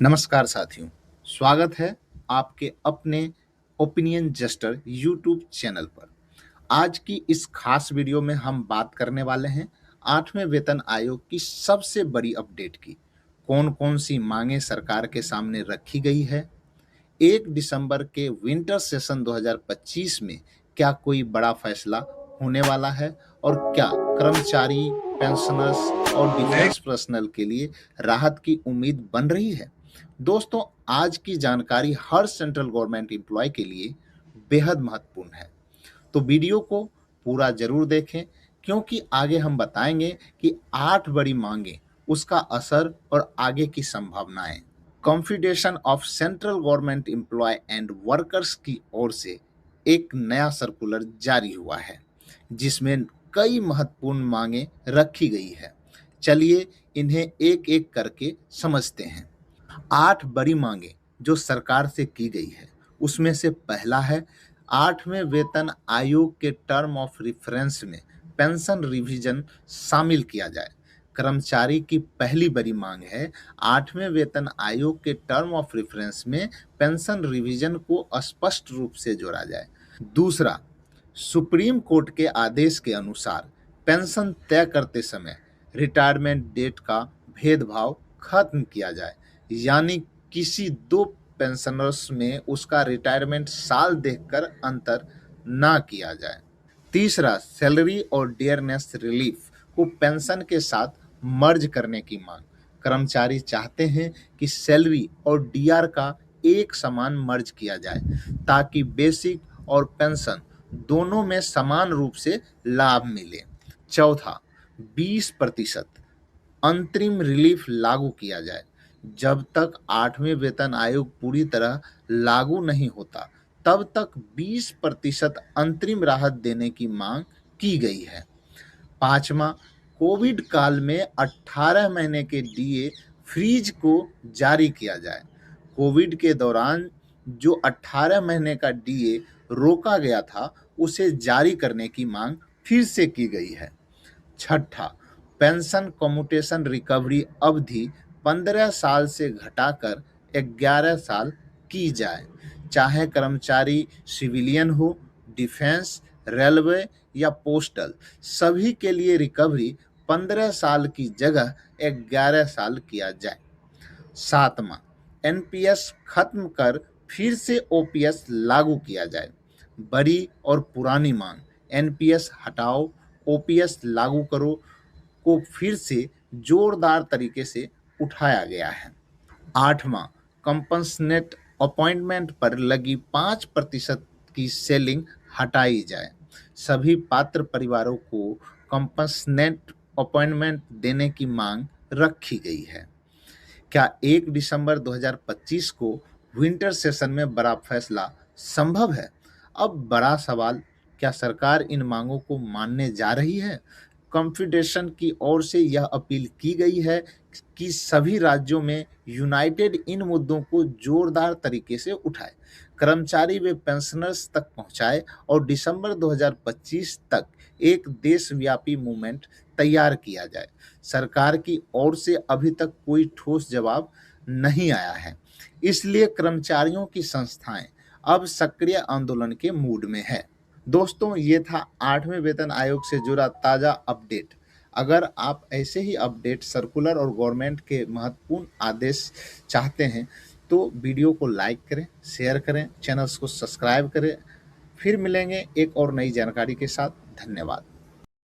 नमस्कार साथियों, स्वागत है आपके अपने ओपिनियन जस्टर यूट्यूब चैनल पर। आज की इस खास वीडियो में हम बात करने वाले हैं 8वें वेतन आयोग की सबसे बड़ी अपडेट की। कौन-कौन सी मांगें सरकार के सामने रखी गई है, 1 दिसंबर के विंटर सेशन 2025 में क्या कोई बड़ा फैसला होने वाला है और क्या कर्मचारी, पेंशनर्स और डिफेंस पर्सनल के लिए राहत की उम्मीद बन रही है? दोस्तों, आज की जानकारी हर सेंट्रल गवर्नमेंट एम्प्लॉय के लिए बेहद महत्वपूर्ण है। तो वीडियो को पूरा जरूर देखें क्योंकि आगे हम बताएंगे कि 8 बड़ी मांगें, उसका असर और आगे की संभावनाएं। Confederation of central government employees and workers की ओर से एक नया सर्कुलर जारी हुआ है जिसमें कई महत्वपूर्ण मांगें रखी गई है। चलिए इन्हें एक एक करके समझते हैं। 8 बड़ी मांगें जो सरकार से की गई है उसमें से पहला है 8वें वेतन आयोग के टर्म ऑफ रेफरेंस में पेंशन रिवीजन शामिल किया जाए। कर्मचारी की पहली बड़ी मांग है 8वें वेतन आयोग के टर्म ऑफ रेफरेंस में पेंशन रिवीजन को स्पष्ट रूप से जोड़ा जाए। दूसरा, सुप्रीम कोर्ट के आदेश के अनुसार पेंशन तय करते समय रिटायरमेंट डेट का भेदभाव खत्म किया जाए, यानी किसी दो पेंशनर्स में उसका रिटायरमेंट साल देखकर अंतर ना किया जाए। तीसरा, सैलरी और डियरनेस रिलीफ को पेंशन के साथ मर्ज करने की मांग। कर्मचारी चाहते हैं कि सैलरी और डीआर का एक समान मर्ज किया जाए ताकि बेसिक और पेंशन दोनों में समान रूप से लाभ मिले। चौथा, 20% अंतरिम रिलीफ लागू किया जाए। जब तक 8वें वेतन आयोग पूरी तरह लागू नहीं होता तब तक 20% अंतरिम राहत देने की मांग की गई है। पांचवा, कोविड काल में 18 महीने के डीए फ्रीज को जारी किया जाए। कोविड के दौरान जो 18 महीने का डीए रोका गया था उसे जारी करने की मांग फिर से की गई है। छठा, पेंशन कम्यूटेशन रिकवरी अवधि 15 साल से घटाकर 11 साल की जाए, चाहे कर्मचारी सिविलियन हो, डिफेंस, रेलवे या पोस्टल, सभी के लिए रिकवरी 15 साल की जगह 11 साल किया जाए। सातवां, एनपीएस खत्म कर फिर से ओपीएस लागू किया जाए। बड़ी और पुरानी मांग एनपीएस हटाओ, ओपीएस लागू करो को फिर से जोरदार तरीके से उठाया गया है। आठवां, कंपनसेट अपॉइंटमेंट पर लगी 5% की सेलिंग हटाई जाए। सभी पात्र परिवारों को कंपनसेट अपॉइंटमेंट देने की मांग रखी गई है। क्या 1 दिसंबर 2025 को विंटर सेशन में बड़ा फैसला संभव है? अब बड़ा सवाल, क्या सरकार इन मांगों को मानने जा रही है? कॉन्फेडरेशन की ओर से यह अपील की गई है कि सभी राज्यों में यूनाइटेड इन मुद्दों को जोरदार तरीके से उठाए, कर्मचारी व पेंशनर्स तक पहुंचाए और दिसंबर 2025 तक एक देशव्यापी मूवमेंट तैयार किया जाए। सरकार की ओर से अभी तक कोई ठोस जवाब नहीं आया है, इसलिए कर्मचारियों की संस्थाएं अब सक्रिय आंदोलन के मूड में है। दोस्तों, ये था 8वें वेतन आयोग से जुड़ा ताज़ा अपडेट। अगर आप ऐसे ही अपडेट, सर्कुलर और गवर्नमेंट के महत्वपूर्ण आदेश चाहते हैं तो वीडियो को लाइक करें, शेयर करें, चैनल्स को सब्सक्राइब करें। फिर मिलेंगे एक और नई जानकारी के साथ। धन्यवाद।